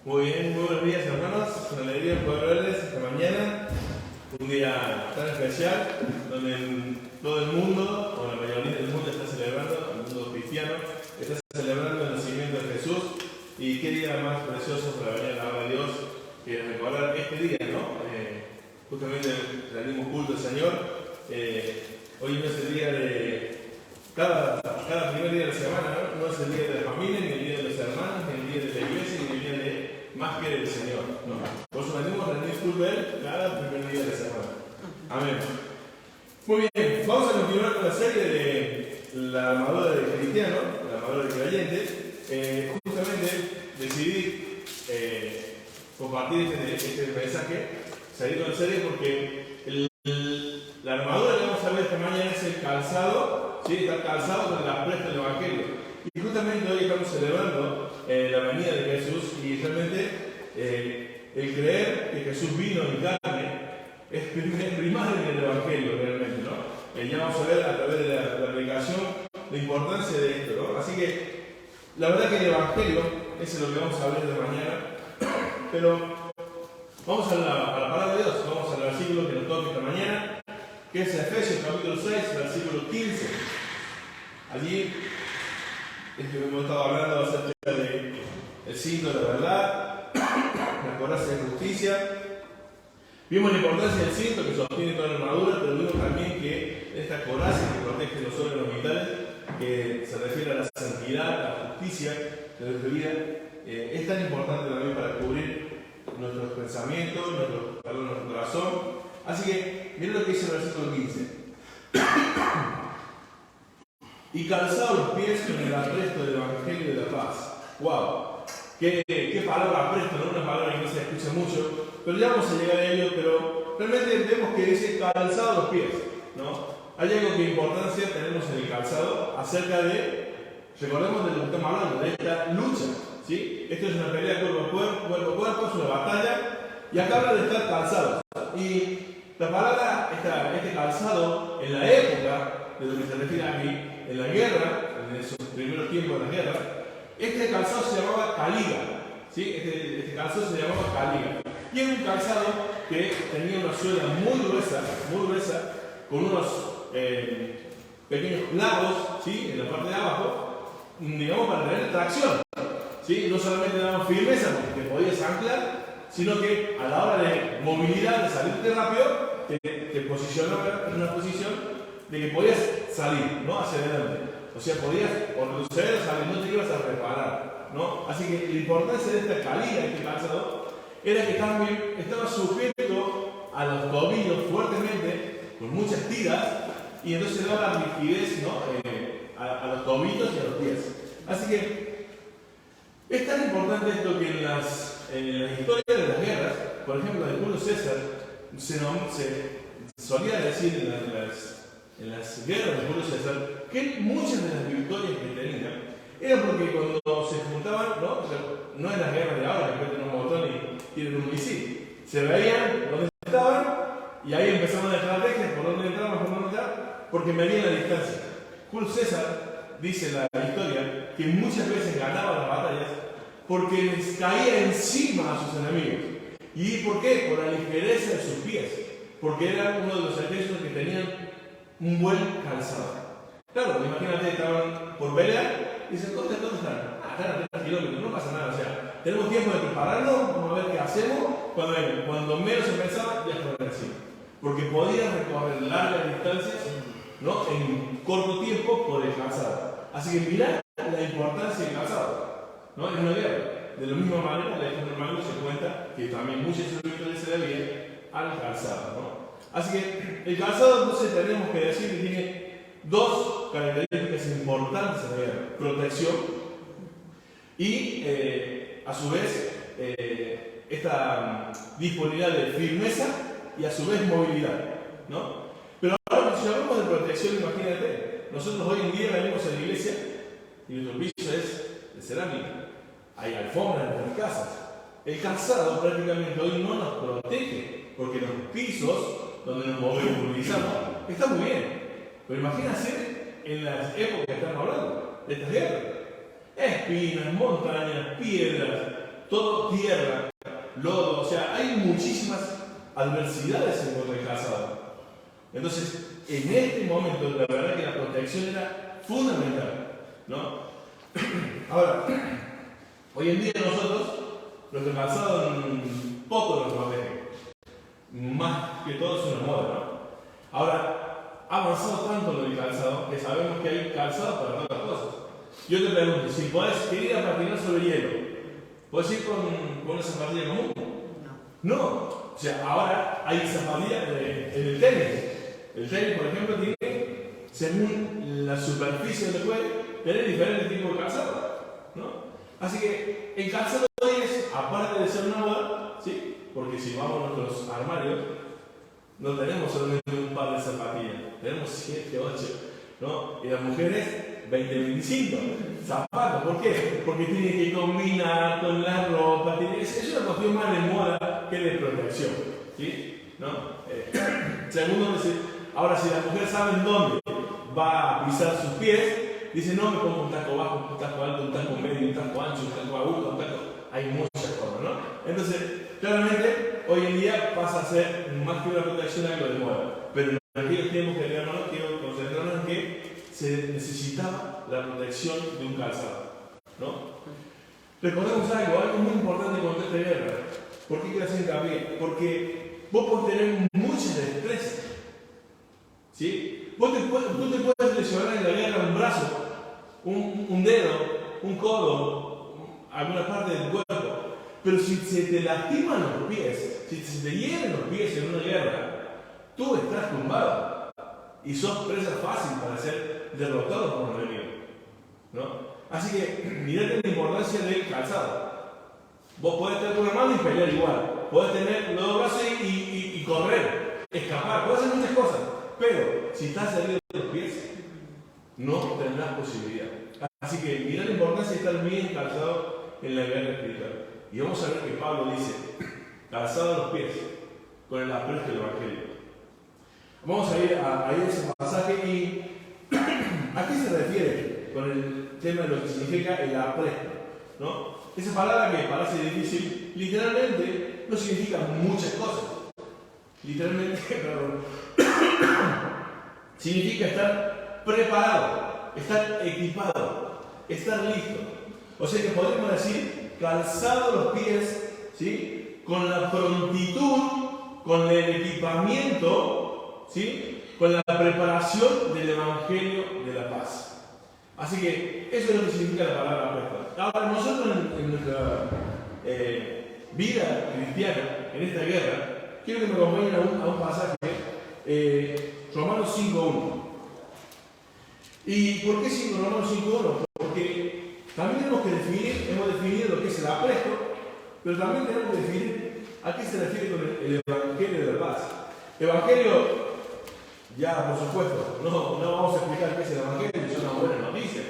Muy bien, muy buenos días hermanos, es una alegría poder verles esta mañana, un día tan especial donde todo el mundo, o la mayoría del mundo está celebrando, el mundo cristiano, está celebrando el nacimiento de Jesús. Y qué día más precioso para venir a la palabra de Dios que recordar este día, ¿no? Justamente rendimos culto al Señor. Hoy no es el día de cada primer día de la semana, ¿no? No es el día de la familia, ni el día de los hermanos, ni el día de la iglesia, ni el día de más que del Señor, ¿no? Por eso rendimos culto a Él cada primer día de la semana. Amén. Muy bien, vamos a continuar con la serie de la armadura del cristiano, la armadura del creyente. Justamente decidí compartir este mensaje, salir con la serie porque la armadura que vamos a ver esta mañana es el calzado, ¿sí? Está calzado con el apresto del Evangelio. Y justamente hoy estamos celebrando la venida de Jesús y realmente el creer que Jesús vino en carne es primar en el Evangelio realmente, ¿no? Ya vamos a ver a través de la aplicación la importancia de esto, ¿no? Así que la verdad que el Evangelio es lo que vamos a ver de mañana, pero vamos a la palabra de Dios, vamos al versículo que nos toca esta mañana, que es Efesios capítulo 6, versículo 15. Allí hemos estado hablando acerca del cinto de la verdad, la coraza de justicia. Vimos la importancia del cinto que sostiene toda la armadura, pero vimos también que esta coraza que protege los órganos vitales, que se refiere a la santidad, a la justicia de nuestra vida, es tan importante también para cubrir nuestros pensamientos, nuestro corazón. Así que, miren lo que dice el versículo 15. Y calzados los pies con el apresto del Evangelio de la paz. ¡Wow! ¿Qué palabra apresto? No es una palabra que no se escucha mucho, pero ya vamos a llegar a ello. Pero realmente vemos que dice calzados los pies, ¿no? Hay algo que importancia tenemos en el calzado acerca de, recordemos de lo que estamos hablando, de esta lucha, ¿sí? Esto es una pelea cuerpo a cuerpo, es una batalla, y acá habla de estar calzados. Y la palabra, este calzado, en la época de lo que se refiere aquí, en la guerra, en esos primeros tiempos de la guerra, este calzado se llamaba caliga, ¿sí? Este calzado se llamaba caliga. Y era un calzado que tenía una suela muy gruesa, con unos pequeños clavos, ¿sí? En la parte de abajo, digamos, para tener tracción, ¿sí? No solamente daban firmeza porque te podías anclar, sino que a la hora de movilidad, de salirte rápido, te posicionaba en una posición de que podías salir, ¿no? Hacia adelante. O sea, podías o retroceder o salir, no te ibas a reparar, ¿no? Así que la importancia de esta calidad, este calzado, era que también estaba sujeto a los tobillos fuertemente, con muchas tiras, y entonces daba la rigidez, ¿no? A los tobillos y a los pies. Así que es tan importante esto que en la historia de las guerras, por ejemplo, de Julio César, se solía decir en las guerras de Julio César que muchas de las victorias que tenían eran porque cuando se juntaban, ¿no? O sea, no en las guerras de ahora, que tienen un botón y tienen un misil, se veían dónde estaban y ahí empezaban a estrategias por dónde entraban, por dónde entrar, porque medían la distancia. Julio César dice en la historia que muchas veces ganaba las batallas porque les caía encima a sus enemigos. ¿Y por qué? Por la ligereza de sus pies, porque era uno de los ejércitos que tenían un buen calzado. Claro, imagínate, estaban por pelear y dicen, ¿dónde están? Están a 30 kilómetros, no pasa nada. O sea, tenemos tiempo de prepararnos, vamos a ver qué hacemos. Cuando menos se pensaba, ya estaban encima. Porque podían recorrer largas distancias, ¿no? En corto tiempo por el calzado. Así que mirad la importancia del calzado, ¿no? En una guerra. De la misma manera, la Alejandro Magno se cuenta que también muchas de sus victorias se debían al calzado, ¿no? Así que el calzado, entonces, tenemos que decir que tiene dos características importantes en la guerra: protección y, a su vez, esta disponibilidad de firmeza y, a su vez, movilidad, ¿no? Pero ahora, si hablamos de protección, imagínate, nosotros hoy en día venimos a la iglesia y nuestro piso es de cerámica, hay alfombras en nuestras casas. El calzado prácticamente hoy no nos protege, porque los pisos donde nos movilizamos están muy bien. Pero imagínense en las épocas que estamos hablando, de estas guerras. Espinas, montañas, piedras, todo tierra, lodo, o sea, hay muchísimas adversidades en contra del calzado. Entonces, en este momento, la verdad que la protección era fundamental, ¿no? Ahora, hoy en día nosotros, nuestro calzado poco nos protege. Más que todo es una moda, ¿no? Ahora, ha avanzado tanto lo del calzado que sabemos que hay calzado para todas las cosas. Yo te pregunto, si podés ir a patinar sobre hielo, ¿podés ir con una zapatilla común? No. O sea, ahora hay zapatillas en el tenis. El tenis, por ejemplo, tiene, según la superficie donde puede, tener diferentes tipos de calzado, ¿no? Así que el calzado hoy es, aparte de ser una moda, ¿sí? Porque si vamos a nuestros armarios, no tenemos solamente un par de zapatillas, tenemos 7, 8, ¿no? Y las mujeres, 20, 25 zapatos. ¿Por qué? Porque tienen que combinar con la ropa, es una cuestión más de moda que de protección, ¿sí? ¿No? Segundo, ahora si la mujer sabe en dónde va a pisar sus pies, dice, no me pongo un taco bajo, un taco alto, un taco medio, un taco ancho, un taco agudo, un taco... Hay muchas formas, ¿no? Entonces, claramente, hoy en día pasa a ser más que una protección algo de moda. Pero en aquellos tiempos que hermanos quiero concentrarnos en que se necesitaba la protección de un calzado, ¿no? Recordemos algo muy importante con esta guerra. ¿Por qué quiero hacer hincapié? Porque vos podés tener muchas destrezas, ¿sí? Tú te puedes lesionar en la guerra un brazo, un dedo, un codo, alguna parte del cuerpo, pero si se te lastiman los pies, si se te hieren los pies en una guerra, tú estás tumbado y sos presa fácil para ser derrotado por un enemigo, ¿no? Así que mirate la importancia del calzado. Vos podés tener una mano y pelear igual, podés tener los dos brazos y correr, escapar, podés hacer muchas cosas, pero si estás herido de los pies, no tendrás posibilidad. Así que mirá la importancia de estar bien calzado en la guerra espiritual. Y vamos a ver que Pablo dice, calzado a los pies, con el apresto del Evangelio. Vamos a ir a ese pasaje y ¿a qué se refiere con el tema de lo que significa el apresto? ¿No? Esa palabra que parece difícil, literalmente no significa muchas cosas. Literalmente, significa estar preparado, estar equipado, estar listo. O sea que podemos decir, calzado los pies, ¿sí? Con la prontitud, con el equipamiento, ¿sí? Con la preparación del Evangelio de la paz. Así que eso es lo que significa la palabra apresto. Ahora, nosotros en nuestra vida cristiana, en esta guerra, quiero que me acompañen a un pasaje, Romanos 5.1. ¿Y por qué Romanos 5.1? Porque también hemos definido lo que es el apresto, pero también tenemos que definir a qué se refiere con el Evangelio de la paz. Evangelio, ya por supuesto, no vamos a explicar qué es el Evangelio, es una buena noticia.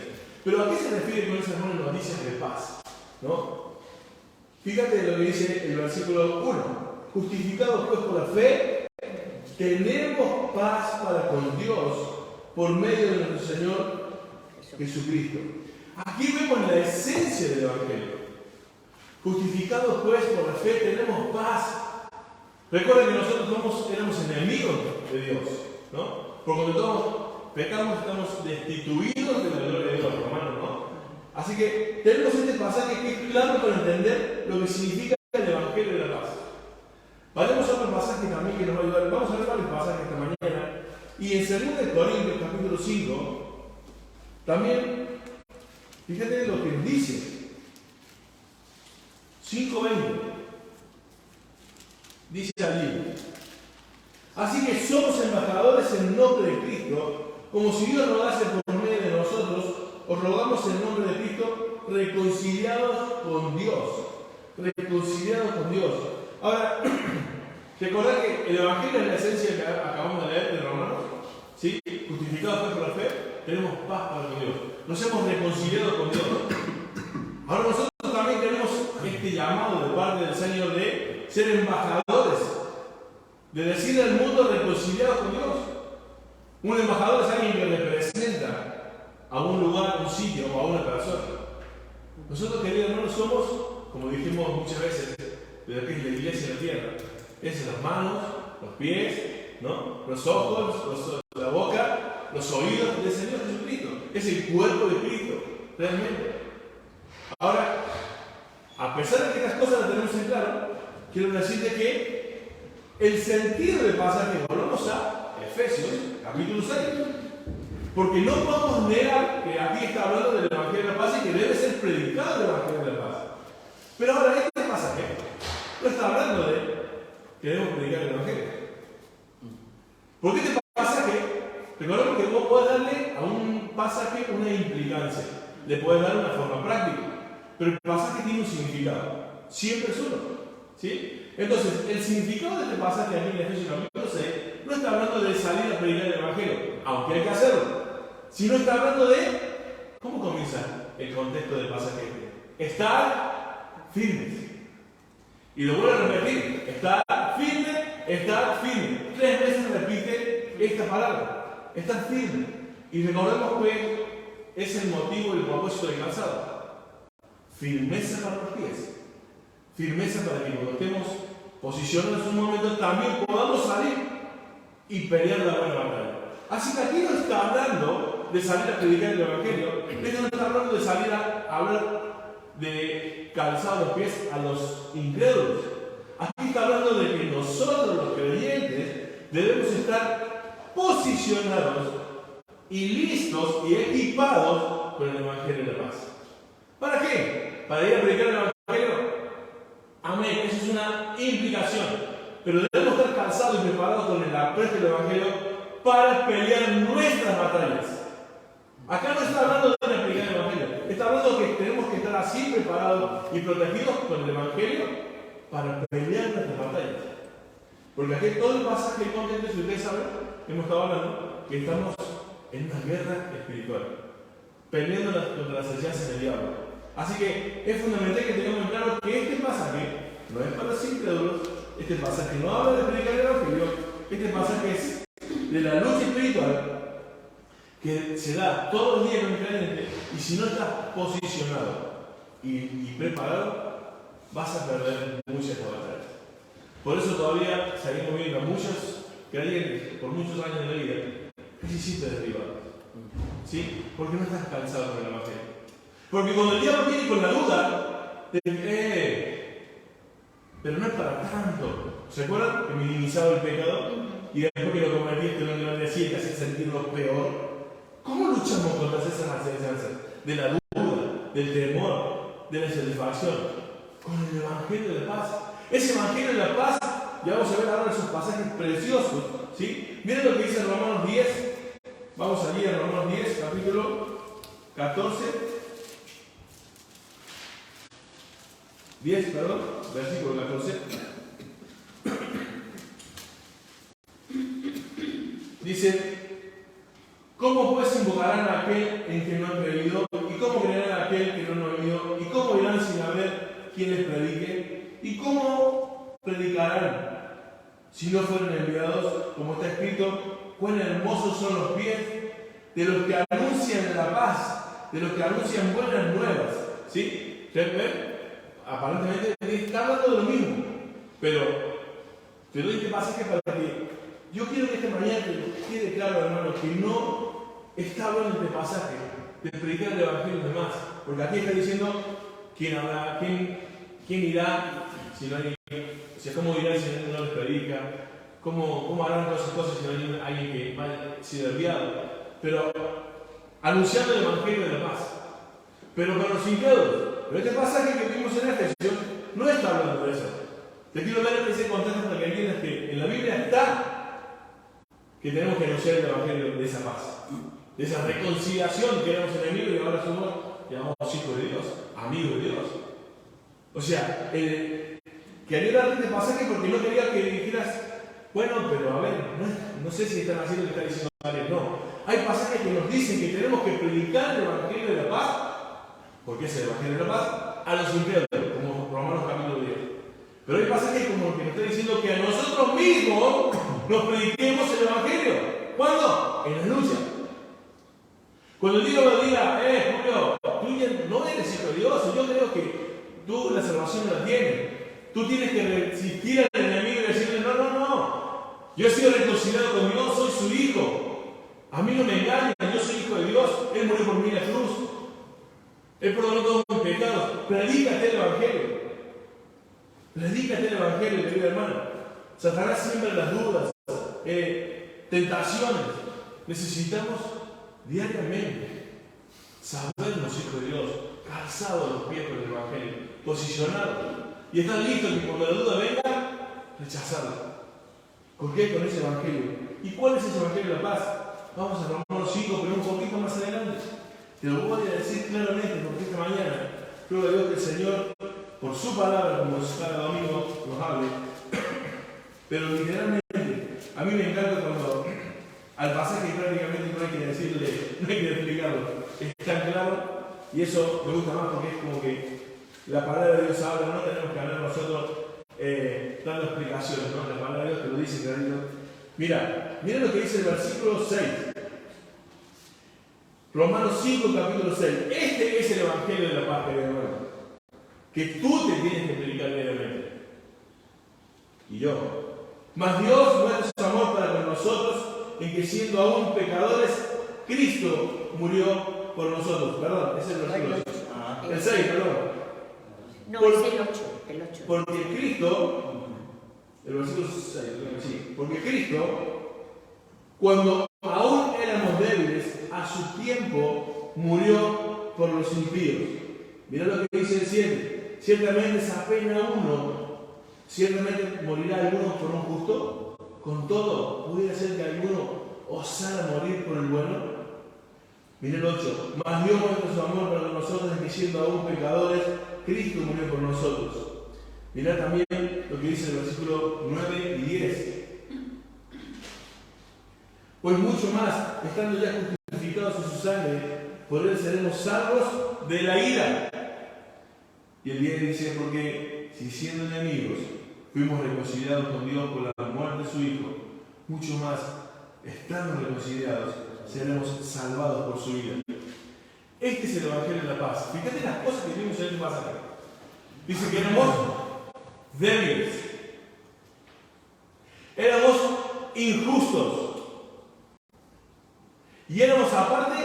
Pero ¿a qué se refiere con esas buenas noticias de paz? ¿No? Fíjate lo que dice el versículo 1. Justificados pues por la fe, tenemos paz para con Dios por medio de nuestro Señor Jesucristo. Aquí vemos la esencia del Evangelio. Justificados pues por la fe, tenemos paz. Recuerden que nosotros éramos enemigos de Dios, ¿no? Porque cuando todos pecamos estamos destituidos de la gloria de Dios, hermanos, ¿no? Así que tenemos este pasaje que es claro para entender lo que significa el Evangelio de la paz. Vayamos a otro pasaje también que nos va a ayudar. Vamos a ver varios pasajes esta mañana. Y en 2 Corintios capítulo 5, también, fíjate lo que dice. 5:20. Dice allí. Así que somos embajadores en nombre de Cristo, como si Dios rogase por medio de nosotros, os rogamos en nombre de Cristo, reconciliados con Dios. Reconciliados con Dios. Ahora, recordad que el Evangelio es la esencia que acabamos de leer de Romanos, ¿sí? Justificados pues por la fe, tenemos paz para con Dios. Nos hemos reconciliado con Dios. Ahora nosotros también tenemos este llamado de parte del Señor de ser embajadores, de decirle al mundo reconciliados con Dios. Un embajador es alguien que representa a un lugar, a un sitio o a una persona. Nosotros, queridos hermanos, somos como dijimos muchas veces, de lo que es la iglesia en la tierra. Es las manos, los pies, ¿no? Los ojos, la boca, los oídos del Señor Jesucristo. Es el cuerpo de Cristo, realmente. Ahora, a pesar de que estas cosas las tenemos en claro, quiero decirte que el sentido del pasaje, volvamos a Efesios, capítulo 6. Porque no podemos negar que aquí está hablando del Evangelio de la Paz y que debe ser predicado el Evangelio de la Paz. Pero ahora, este pasaje no está hablando de que debemos predicar el Evangelio. Porque este pasaje, recordemos que vos podés darle a un pasaje una implicancia, le podés dar una forma práctica, pero el pasaje tiene un significado, siempre es uno. ¿Sí? Entonces, el significado de este pasaje aquí en Efesios capítulo 6 no está hablando de salir a predicar el Evangelio, aunque hay que hacerlo, sino está hablando de cómo comienza el contexto del pasaje. Estar firmes. Y lo vuelvo a repetir, estar firme, estar firme. 3 veces repite esta palabra, estar firme. Y recordemos que es el motivo y el propósito del calzado. Firmeza para los pies. Firmeza para que cuando estemos posicionados en un momento también podamos salir y pelear la buena batalla. Así que aquí no está hablando de salir a predicar el Evangelio, esto no está hablando de salir a hablar de calzar los pies a los incrédulos. Aquí está hablando de que nosotros los creyentes debemos estar posicionados y listos y equipados con el Evangelio de la Paz. ¿Para qué? ¿Para ir a predicar el Evangelio? Amén, eso es una implicación. Pero debemos estar calzados y preparados con el apresto del Evangelio para pelear nuestras batallas. Acá no está hablando de predicar el Evangelio, está hablando de que tenemos que estar así preparados y protegidos con el Evangelio para pelear nuestras batallas. Porque aquí todo el pasaje de contexto, si ustedes saben, hemos estado hablando que estamos en una guerra espiritual, peleando contra las enseñanzas del diablo. Así que es fundamental que tengamos en claro que este pasaje no es para los incrédulos, este pasaje no habla de predicar el Evangelio, este pasaje es de la lucha espiritual que se da todos los días en un creyente, y si no estás posicionado y preparado, vas a perder muchas batallas. Por eso todavía seguimos viendo a muchos creyentes por muchos años de la vida que se sienten derribados. ¿Sí? Porque no estás cansado con el Evangelio. Porque cuando el diablo viene con la duda de pero no es para tanto. ¿Se acuerdan que minimizaba el pecado? Y después que lo cometiste no le decía que hacía sentirlo peor. ¿Cómo luchamos contra esas enseñanzas? De la duda, del temor, de la insatisfacción. Con el Evangelio de paz. Ese Evangelio de la paz, ya vamos a ver ahora esos pasajes preciosos. ¿Sí? Miren lo que dice en Romanos 10. Vamos allí a Romanos 10, capítulo 14. 10, perdón, versículo 14. Dice: ¿cómo pues invocarán a aquel en que no han creído? ¿Y cómo creerán a aquel que no ha oído? ¿Y cómo irán sin haber quien les predique? ¿Y cómo predicarán si no fueron enviados? Como está escrito: cuán hermosos son los pies de los que anuncian la paz, de los que anuncian buenas nuevas. ¿Sí? ¿Ustedes ven? Aparentemente está hablando de lo mismo, pero te doy este pasaje para que yo quiero que esta mañana quede claro, hermano, que no está hablando de este pasaje de predicar el Evangelio de más, porque aquí está diciendo quién habrá, quién irá, si no hay, cómo irá si no les predica, cómo harán todas esas cosas si no hay alguien que va a ser enviado, pero anunciando el Evangelio de la paz. Pero para los incrédulos. Pero este pasaje que vimos en Efesios no está hablando de eso. Te quiero ver ese contexto para que entiendas que en la Biblia está que tenemos que anunciar el Evangelio de esa paz, de esa reconciliación que éramos enemigos y ahora somos, llamamos hijos de Dios, amigos de Dios. O sea, quería darte este pasaje porque no quería que dijeras, bueno, pero a ver, no sé si están haciendo lo que está diciendo alguien. No, hay pasajes que nos dicen que tenemos que predicar el Evangelio de la paz, porque es el Evangelio de la paz, a los incrédulos, como Romanos capítulo 10. Pero hay pasajes como el que nos está diciendo que a nosotros mismos nos prediquemos el Evangelio. ¿Cuándo? En la lucha. Cuando el Dios me diga, Julio, tú no eres hijo de Dios, yo creo que tú la salvación no la tienes. Tú tienes que resistir al enemigo y decirle, no, no, no. Yo he sido reconciliado con Dios, soy su hijo. A mí no me engañan, yo soy hijo de Dios. Él murió por mí en la cruz. Él perdonó todos mis pecados. Predícate el Evangelio. Predícate el Evangelio, querido hermano. Satanás siempre las dudas, tentaciones. Necesitamos diariamente sabernos hijos de Dios, calzados a los pies por el Evangelio, posicionados. Y estar listos que cuando la duda venga, rechazarla. ¿Por qué? Con ese Evangelio. ¿Y cuál es ese Evangelio de la paz? Vamos a Romanos 5, pero un poquito más adelante. Te lo voy a decir claramente porque esta mañana creo a Dios que el Señor, por su palabra, como cada domingo, nos hable. Pero literalmente, a mí me encanta cuando al pasaje prácticamente no hay que decirle, no hay que explicarlo. Es tan claro y eso me gusta más porque es como que la palabra de Dios habla, no tenemos que hablar nosotros dando explicaciones, ¿no? La palabra de Dios te lo dice clarito. Mira lo que dice el versículo 6. Romanos 5, capítulo 6. Este es el Evangelio de la paz, querido hermano, que tú te tienes que explicar diariamente. Y yo. Mas Dios muestra su amor para con nosotros en que siendo aún pecadores, Cristo murió por nosotros. Perdón, ese es el versículo 8. El 6, perdón. No, es el 8. Porque Cristo, el versículo 6, sí, porque Cristo, cuando aún éramos débiles, a su tiempo murió por los impíos. Mirá lo que dice el 7. Ciertamente es apenas uno, ciertamente morirá alguno por un justo. Con todo, ¿pudiera ser que alguno osara morir por el bueno? Mirá el 8. Mas Dios muestra su amor para nosotros en que siendo aún pecadores, Cristo murió por nosotros. Mirá también lo que dice el versículo 9 y 10. Pues mucho más, estando ya justificados en su sangre, por él seremos salvos de la ira. Y el 10 dice, porque si siendo enemigos fuimos reconciliados con Dios por la muerte de su Hijo, mucho más, estando reconciliados, seremos salvados por su vida. Este es el Evangelio de la paz. Fíjate las cosas que vimos en el pasaje. Dice que éramos débiles, éramos injustos y éramos aparte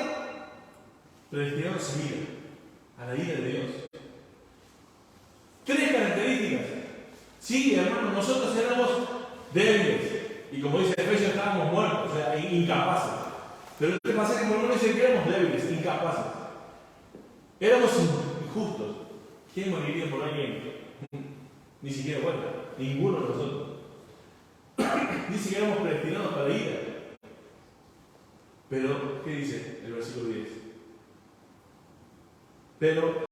predestinados a ira, a la ira de Dios. Tres características. Sí, hermanos, nosotros éramos débiles y como dice Efesios estábamos muertos, o sea, incapaces. Pero este pasaje por lo menos dice que éramos débiles, incapaces. Éramos injustos. ¿Quién moriría por alguien? Ni siquiera cuenta, ninguno de nosotros. Dice que éramos predestinados para la ira. Pero, ¿qué dice el versículo 10? Pero,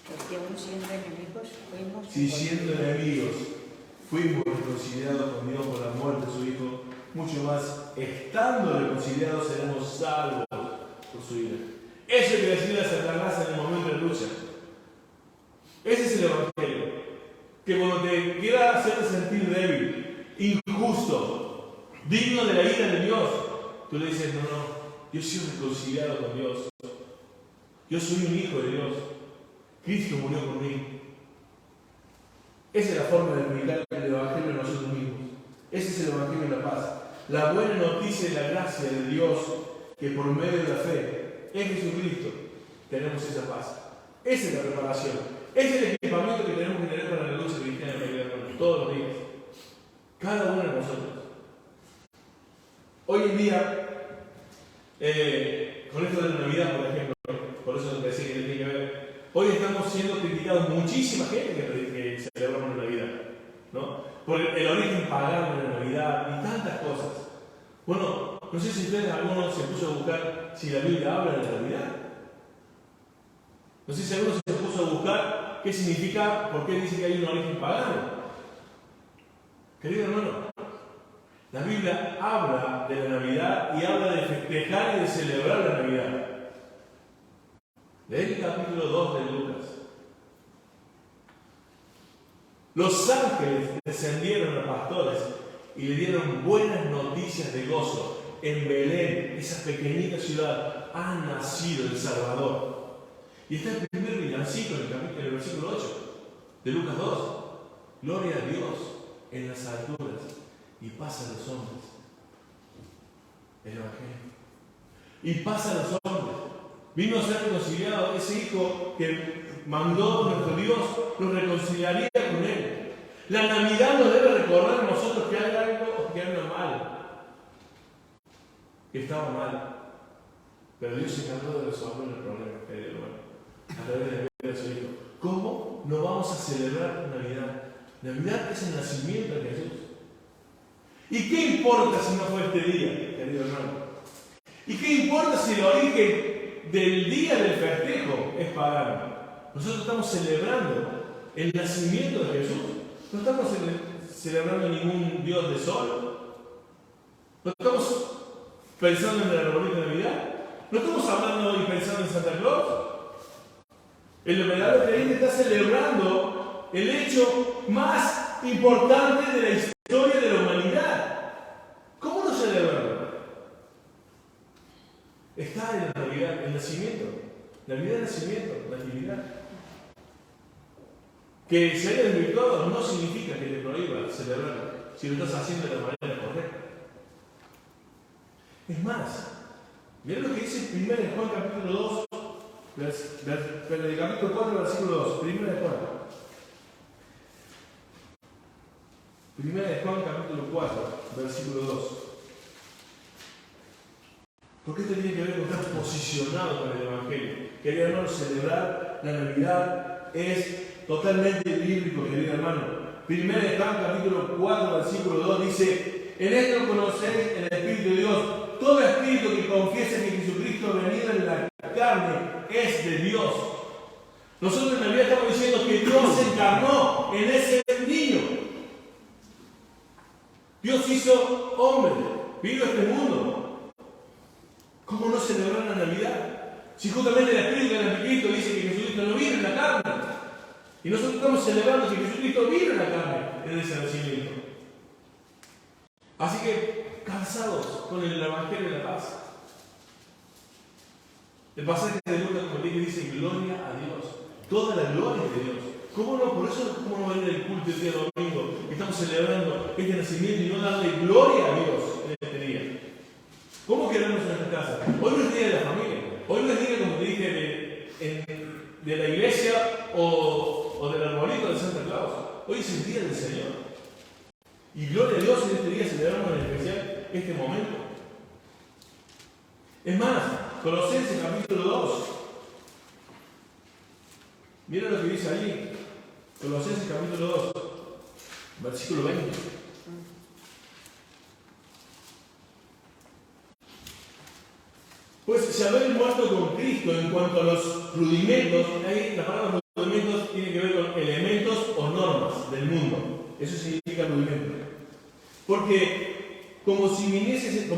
porque aún siendo enemigos fuimos... si siendo enemigos fuimos reconciliados con Dios por la muerte de su Hijo, mucho más, estando reconciliados, seremos salvos por su ira. Eso es lo que decía Satanás en el momento de lucha. Ese es el Evangelio. Que cuando te quiera hacerte sentir débil, injusto, digno de la ira de Dios, tú le dices, no, yo soy reconciliado con Dios. Yo soy un hijo de Dios. Cristo murió por mí. Esa es la forma de predicar el Evangelio a nosotros mismos. Ese es el Evangelio de la paz. La buena noticia de la gracia de Dios, que por medio de la fe en Jesucristo tenemos esa paz. Esa es la preparación. Ese es el equipamiento que tenemos que tener para la lucha cristiana todos los días. Cada uno de nosotros. Hoy en día, con esto de la Navidad, por ejemplo, por eso te decía que tiene que ver, hoy estamos siendo criticados muchísima gente que celebramos la Navidad, ¿no? Por el origen pagano de la Navidad y tantas cosas. Bueno, no sé si ustedes, alguno se puso a buscar si la Biblia habla de la Navidad. No sé si alguno se puso a buscar qué significa, por qué dice que hay un origen pagano. Querido hermano, la Biblia habla de la Navidad y habla de festejar y de celebrar la Navidad. Lee el capítulo 2 de Lucas. Los ángeles descendieron a pastores y le dieron buenas noticias de gozo. En Belén, esa pequeñita ciudad, ha nacido el Salvador. Y está el primer villancico en el versículo 8 de Lucas 2. Gloria a Dios en las alturas y paz a los hombres. El Evangelio. Y paz a los hombres. Vino a ser reconciliado ese Hijo que mandó nuestro Dios, nos reconciliaría con Él. La Navidad nos debe recordar a nosotros que hay algo que anda mal, que estaba mal. Pero Dios se encargó de resolver el problema, a través de la vida de su Hijo. ¿Cómo no vamos a celebrar Navidad? Navidad es el nacimiento de Jesús. ¿Y qué importa si no fue este día, querido hermano? ¿Y qué importa si el origen del día del festejo es pagano? Nosotros estamos celebrando el nacimiento de Jesús. No estamos celebrando ningún Dios de sol. No estamos pensando en el arbolito de Navidad. No estamos hablando y pensando en Santa Claus. El verdadero creyente está celebrando el hecho más importante de la historia de la humanidad. ¿Cómo lo celebramos? Está en la Navidad, el nacimiento. Navidad, nacimiento, natividad. Que se haya desvirtuado no significa que te prohíba celebrarlo, si lo estás haciendo de la manera correcta. Es más, mirá lo que dice 1 Juan capítulo 2, del capítulo 4, versículo 2. 1 Juan. 1 Juan capítulo 4, versículo 2. Porque esto tiene que ver con estar posicionado con el Evangelio. Querido hermano, celebrar la Navidad es totalmente bíblico, querido hermano. 1 Juan capítulo 4, versículo 2 dice: en esto conocéis el Espíritu de Dios. Todo espíritu que confiese que Jesucristo venido en la carne es de Dios. Nosotros en Navidad estamos diciendo que Dios se encarnó en ese niño. Dios hizo hombre, vino a este mundo. ¿Cómo no celebrar la Navidad? Si justamente el Espíritu del Anticristo dice que Jesucristo no vino en la carne. Y nosotros estamos celebrando que Jesucristo vino en la carne en ese nacimiento. Así que, cansados con el Evangelio de la paz. El pasaje de Lucas, como dice, gloria a Dios. Toda la gloria es de Dios. ¿Cómo no? Por eso, ¿cómo no venir el culto el día domingo? Estamos celebrando este nacimiento y no darle gloria a Dios en este día. ¿Cómo queremos en esta casa? Hoy no es día de la familia. Hoy no es día, como te dije, de la iglesia o del arbolito de Santa Claus. Hoy es el día del Señor. Y gloria a Dios, en este día celebramos en especial este momento. Es más, Colosenses capítulo 2. Mira lo que dice allí. Colosenses capítulo 2, versículo 20. Pues si habéis muerto con Cristo en cuanto a los rudimentos, ahí la palabra rudimentos tiene que ver con elementos o normas del mundo. Eso significa rudimento. Porque como si vivieseis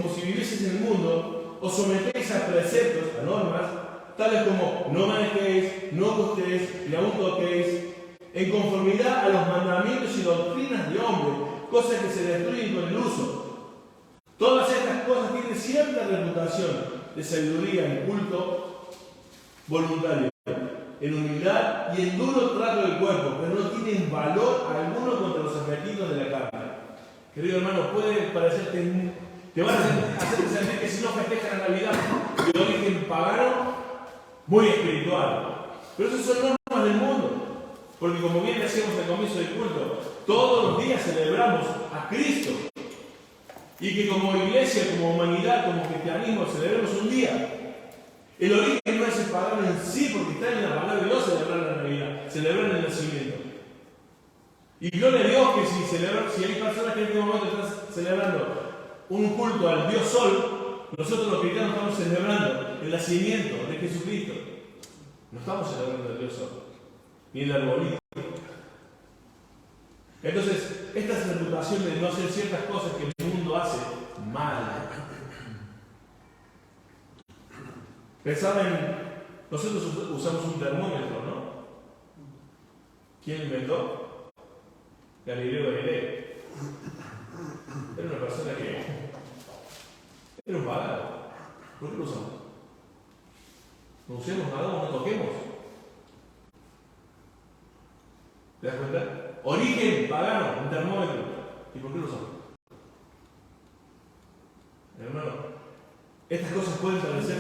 en el mundo, os sometéis a preceptos, a normas, tales como no manejéis, no gustéis, ni aun toquéis, en conformidad a los mandamientos y doctrinas de hombres, cosas que se destruyen con el uso. Todas estas cosas tienen cierta reputación de sabiduría en culto voluntario, en humildad y en duro trato del cuerpo, pero no tienen valor alguno contra los apetitos de la carne. Querido hermano, puede parecerte, te van a hacer sentir que si no festejan la Navidad de origen pagano, muy espiritual. Pero esas son normas del mundo. Porque como bien decíamos al comienzo del culto, todos los días celebramos a Cristo. Y que como iglesia, como humanidad, como cristianismo, celebremos un día. El origen no es el pagano en sí, porque está en la palabra de Dios celebrar la Navidad, celebrar el nacimiento. Y gloria a Dios que si hay personas que en este momento están celebrando un culto al Dios Sol, nosotros los cristianos estamos celebrando el nacimiento de Jesucristo. No estamos celebrando el Dios Sol, ni el arbolito. Entonces, esta es la reputación de no hacer ciertas cosas que el mundo hace mal. Pensaba nosotros usamos un termómetro, ¿no? ¿Quién inventó? Galileo Galilei. Era una persona que era un pagano. ¿Por qué lo usamos? No usemos nada o no toquemos. ¿Te das cuenta? Origen pagano, un termómetro. ¿Y por qué lo son? Hermano, estas cosas pueden parecer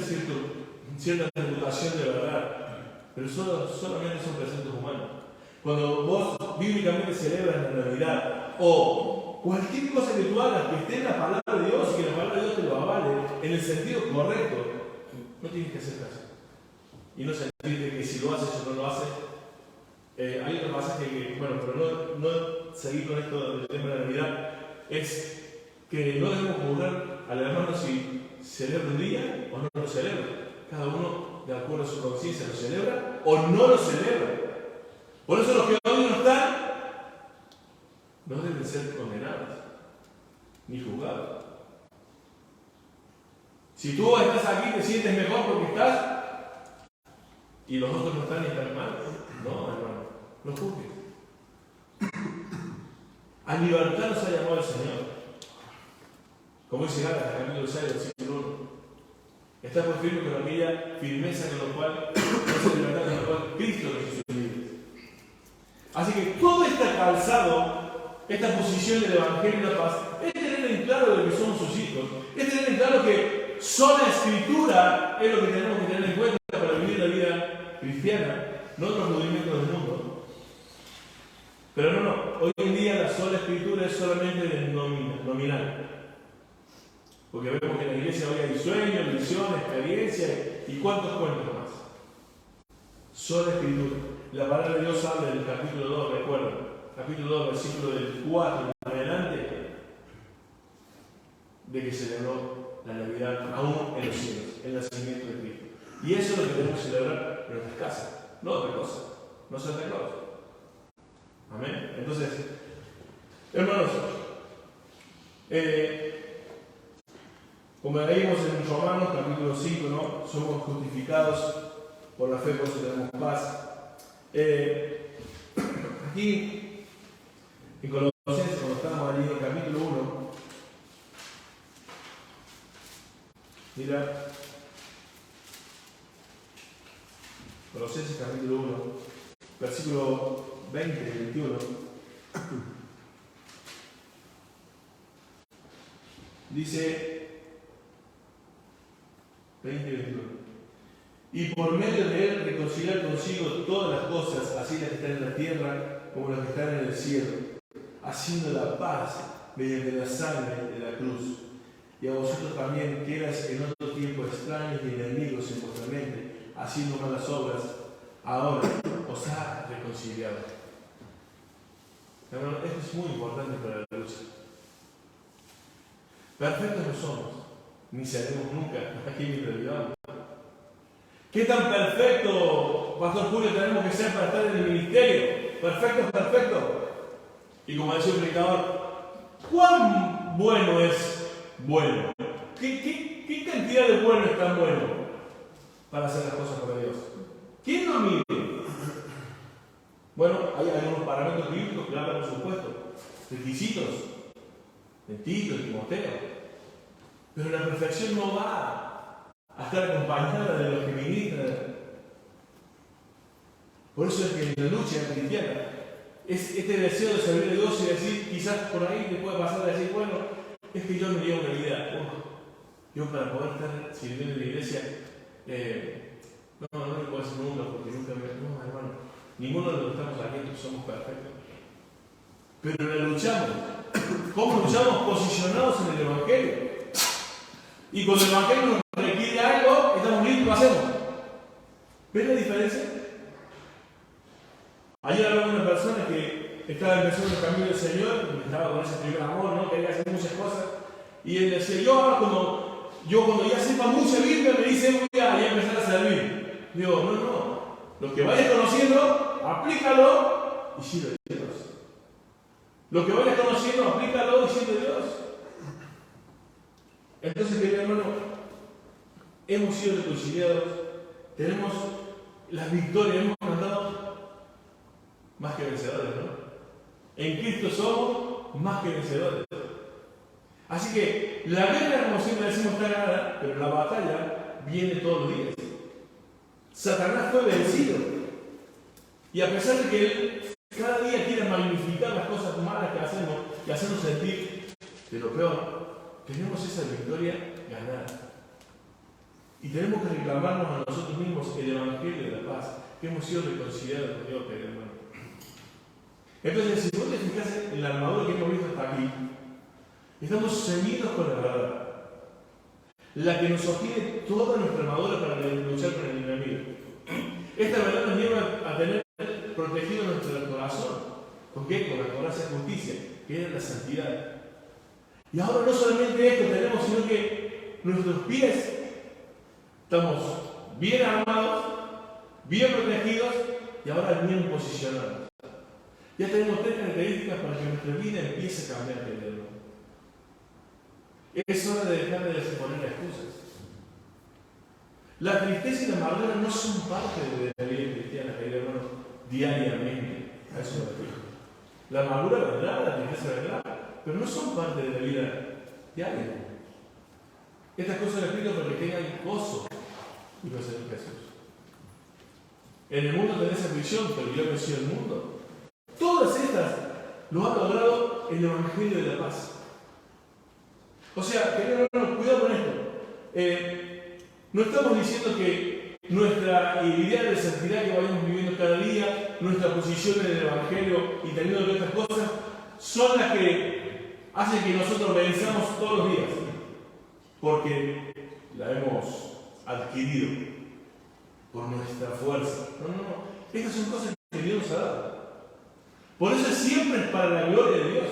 cierta reputación de verdad, pero solamente son preceptos humanos. Cuando vos bíblicamente celebras la Navidad o cualquier cosa que tú hagas que esté en la palabra de Dios y que la palabra de Dios te lo avale en el sentido correcto, no tienes que hacer caso. Y no sentirte que si lo haces o no lo haces. Hay otro pasaje que, bueno, pero no seguir con esto del tema de la Navidad, es que no debemos juzgar al hermano si celebra un día o no lo celebra. Cada uno, de acuerdo a su conciencia, lo celebra o no lo celebra. Por eso los que hoy no están no deben ser condenados ni juzgados. Si tú estás aquí te sientes mejor porque estás y los otros no están y están mal, no, hermano, no juzgues. A libertad nos ha llamado el Señor. Como dice Gálatas, capítulo 6, versículo 1. Está por firme con aquella firmeza con la cual, esa libertad con la cual Cristo nos hizo libres. Así que todo este calzado, esta posición del Evangelio y la paz, es tener en claro de que somos sus hijos, es tener en claro que sola Escritura es lo que tenemos que tener en cuenta para vivir la vida cristiana, no los rudimentos del mundo. Pero no, hoy en día la sola Escritura es solamente nominal. Porque vemos que en la iglesia hoy hay sueños, visiones, experiencias y cuántos cuentos más. Sola Escritura. La palabra de Dios habla del capítulo 2, recuerden. Capítulo 2, versículo del 4 en adelante, de que celebró la Navidad aún en los cielos, el nacimiento de Cristo. Y eso es lo que tenemos que celebrar en nuestras casas, no otra cosa, no Santa Claus. Amén. Entonces, hermanos, como leímos en Romanos capítulo 5, ¿no? Somos justificados por la fe, por eso tenemos paz. Aquí, en Colosenses, cuando estamos allí en el capítulo 1, mira, Colosenses capítulo 1, versículo 20 y 21. Dice 20 y 21. Y por medio de él reconciliar consigo todas las cosas, así las que están en la tierra como las que están en el cielo, haciendo la paz mediante la sangre de la cruz. Y a vosotros también, que erais en otro tiempo extraños y enemigos en vuestra mente, haciendo malas obras, ahora os ha reconciliado. Hermano, esto es muy importante para la lucha. Perfectos no somos, ni seremos nunca, aquí mientras vivamos. ¿Qué tan perfecto, Pastor Julio, tenemos que ser para estar en el ministerio? Perfecto, perfecto. Y como decía el predicador, ¿cuán bueno es bueno? ¿Qué cantidad de bueno es tan bueno para hacer las cosas para Dios? ¿Quién lo mide? Bueno, hay algunos parámetros bíblicos que hablan, por supuesto, requisitos de Tito, de Timoteo. Pero la perfección no va a estar acompañada de los que ministran. Por eso es que en la lucha cristiana es este deseo de servir a Dios y decir, quizás por ahí te puede pasar a decir, bueno, es que yo me llevo una vida, yo para poder estar sirviendo en la iglesia, no le puedo decir nunca, porque nunca me... No, hermano, ninguno de los que estamos aquí somos perfectos. Pero la luchamos. ¿Cómo luchamos? Posicionados en el Evangelio. Y cuando el Evangelio nos requiere algo, estamos listos y lo hacemos. ¿Ves la diferencia? Ayer hablaba con una persona que estaba empezando el camino del Señor, y estaba con ese primer amor, ¿no? Quería hacer muchas cosas. Y él decía, cuando ya sepa mucha Biblia, me dice, voy a empezar a servir. Digo, no. Lo que vayas conociendo, aplícalo y sirve a Dios. Lo que vayas conociendo, aplícalo y sirve a Dios. Entonces, querido hermano, hemos sido reconciliados, tenemos las victorias, hemos mandado más que vencedores, ¿no? En Cristo somos más que vencedores. Así que la guerra, como siempre decimos, está ganada, pero la batalla viene todos los días. Satanás fue vencido. Y a pesar de que él cada día quiere magnificar las cosas malas que hacemos y hacernos sentir de lo peor. Tenemos esa victoria ganada. Y tenemos que reclamarnos a nosotros mismos el Evangelio de la paz, que hemos sido reconciliados con Dios, querido hermano. Entonces, si vos te fijas en la armadura que hemos visto hasta aquí, estamos ceñidos con la verdad, la que nos sostiene toda nuestra armadura para luchar con el enemigo. Esta verdad nos lleva a tener protegido nuestro corazón. ¿Con qué? Con la coraza de justicia, que es la santidad. Y ahora no solamente esto tenemos, sino que nuestros pies estamos bien armados, bien protegidos y ahora bien posicionados. Ya tenemos 3 características para que nuestra vida empiece a cambiar, querido hermano. Es hora de dejar de poner excusas. La tristeza y la amargura no son parte de la vida cristiana, querido hermano, diariamente. A eso me refiero. La amargura vendrá, la tristeza vendrá, pero no son parte de la vida diaria. Estas cosas las explico para que tengan gozo y gozo en Jesús. En el mundo tenés aflicción, pero yo vencí el mundo. Todas estas lo ha logrado el Evangelio de la paz. O sea, querido hermano, cuidado con esto. No estamos diciendo que nuestra idea de santidad que vayamos viviendo cada día, nuestra posición en el Evangelio y teniendo todas estas cosas, son las que hacen que nosotros venzamos todos los días. Porque la hemos adquirido por nuestra fuerza. No. Estas son cosas que Dios nos ha dado. Por eso siempre es para la gloria de Dios.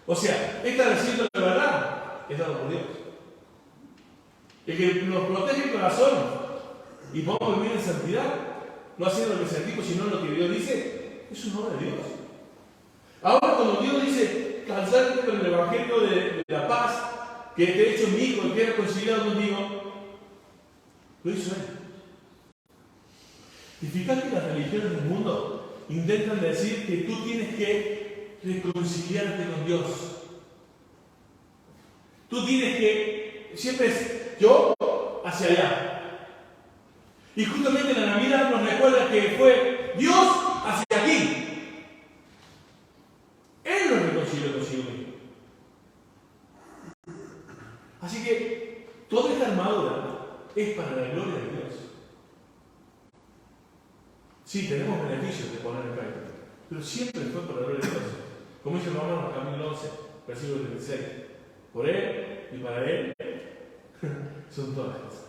O sea, esta reciente de verdad es dado por Dios. El que nos protege el corazón y podamos vivir en santidad, no haciendo lo que sentimos, sino lo que Dios dice, es una obra de Dios. Ahora, cuando Dios dice, calzarte con el Evangelio de la paz, que te he hecho mi hijo y que era conciliado contigo, lo hizo Él. Y fíjate que las religiones del mundo intentan decir que tú tienes que reconciliarte con Dios. Tú tienes que, siempre es yo hacia allá. Y justamente la Navidad nos recuerda que fue Dios hacia aquí. Él nos reconcilió consigo mismo. Así que toda esta armadura es para la gloria de Dios. Sí, tenemos beneficios de poner en práctica, pero siempre fue para la gloria de Dios. Como dice Romanos capítulo 11, versículo 36. Por Él y para Él son todas las cosas.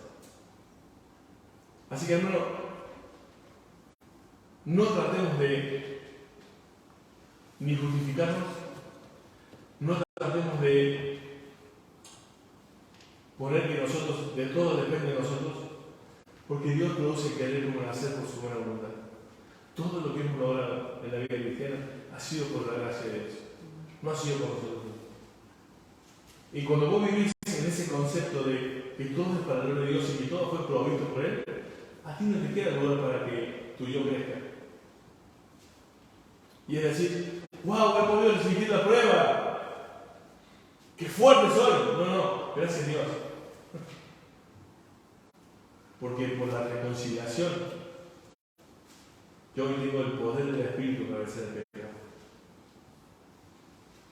Así que, hermano, no tratemos de ni justificarnos, no tratemos de poner que nosotros, de todo depende de nosotros, porque Dios produce querer como hacer por su buena voluntad. Todo lo que hemos logrado en la vida cristiana ha sido por la gracia de Dios, no ha sido por nosotros. Y cuando vos vivís en ese concepto de que todo es para la gloria de Dios y que todo fue provisto por Él, a ti no te queda lugar para que tu yo crezca. Y es decir, wow, he podido resistir la prueba, qué fuerte soy. No, gracias a Dios. Porque por la reconciliación, yo hoy tengo el poder del Espíritu para vencer el pecado.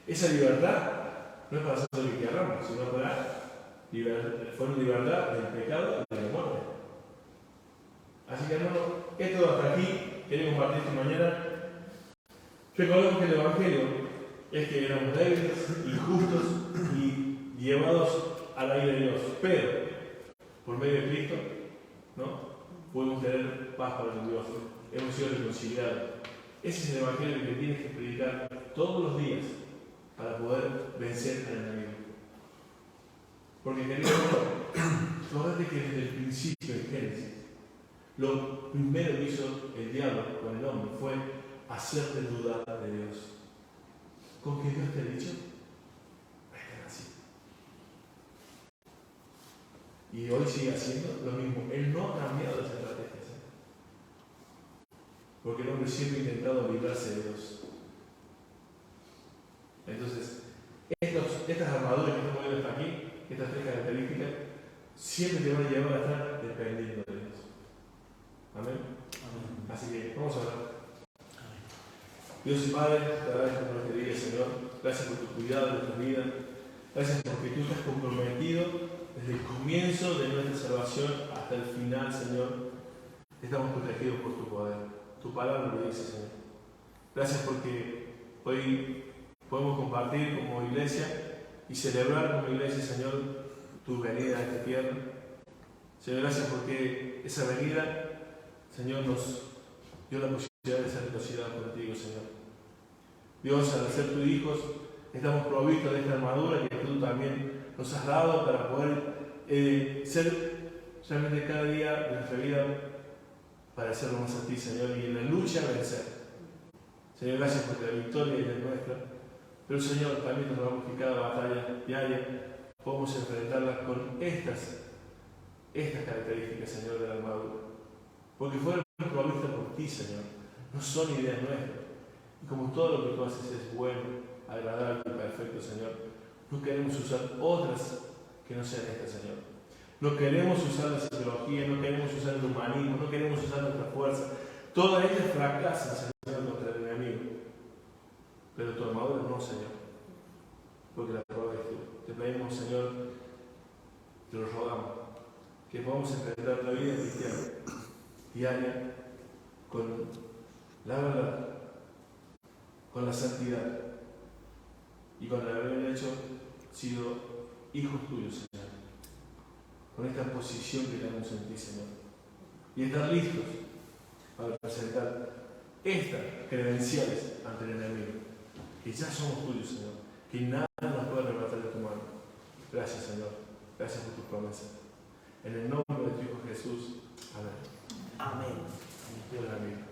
Esa libertad no es para hacer lo que queramos, sino para fue libertad del pecado y de la muerte. Así que, hermano, esto hasta aquí queremos compartir esta mañana. Recordemos que el Evangelio es que éramos débiles, injustos y llevados a la ira de Dios. Pero, por medio de Cristo, ¿no? Podemos tener paz para con Dios. Hemos sido reconciliados. Ese es el Evangelio que tienes que predicar todos los días para poder vencer al enemigo. Porque, querido hermano, fíjate que desde el principio en Génesis, lo primero que hizo el diablo con el hombre fue hacerte dudar de Dios. ¿Con qué Dios te ha dicho? Están así. Y hoy sigue haciendo lo mismo. Él no ha cambiado las estrategias. Porque el hombre siempre ha intentado librarse de Dios. Entonces, estas armaduras que estamos viendo hasta aquí, estas 3 características, siempre te van a llevar a estar dependiendo de Dios. Amén. Así que vamos a ver. Dios y Padre, te agradezco por este día, Señor. Gracias por tu cuidado de nuestras vidas. Gracias porque tú estás comprometido desde el comienzo de nuestra salvación hasta el final, Señor. Estamos protegidos por tu poder. Tu palabra lo dice, Señor. Gracias porque hoy podemos compartir como iglesia y celebrar como iglesia, Señor, tu venida a esta tierra. Señor, gracias porque esa venida, Señor, nos dio la posibilidad de ser considerados contigo, Señor. Dios, al ser tus hijos, estamos provistos de esta armadura que tú también nos has dado para poder ser realmente cada día de nuestra vida parecerlo más a ti, Señor, y en la lucha vencer. Señor, gracias porque la victoria es nuestra. Pero, Señor, también nos rogamos que cada batalla diaria podamos enfrentarlas con estas características, Señor, de la armadura. Porque fueron provistas por ti, Señor. No son ideas nuestras. Y como todo lo que tú haces es bueno, agradable y perfecto, Señor, no queremos usar otras que no sean estas, Señor. No queremos usar la psicología, no queremos usar el humanismo, no queremos usar nuestra fuerza. Todas ellas fracasan, Señor, contra el enemigo. Pero tu armadura no, Señor. Porque la prueba es tú. Te pedimos, Señor, te lo rogamos, que podamos enfrentar la vida cristiana diaria con la verdad, con la santidad y con el haber sido hijos tuyos, Señor. Con esta posición que tenemos en ti, Señor. Y estar listos para presentar estas credenciales ante el enemigo. Que ya somos tuyos, Señor. Que nada nos puede arrebatar de tu mano. Gracias, Señor. Gracias por tus promesas. En el nombre de tu Hijo Jesús. Amén. Amén. Dios bendiga.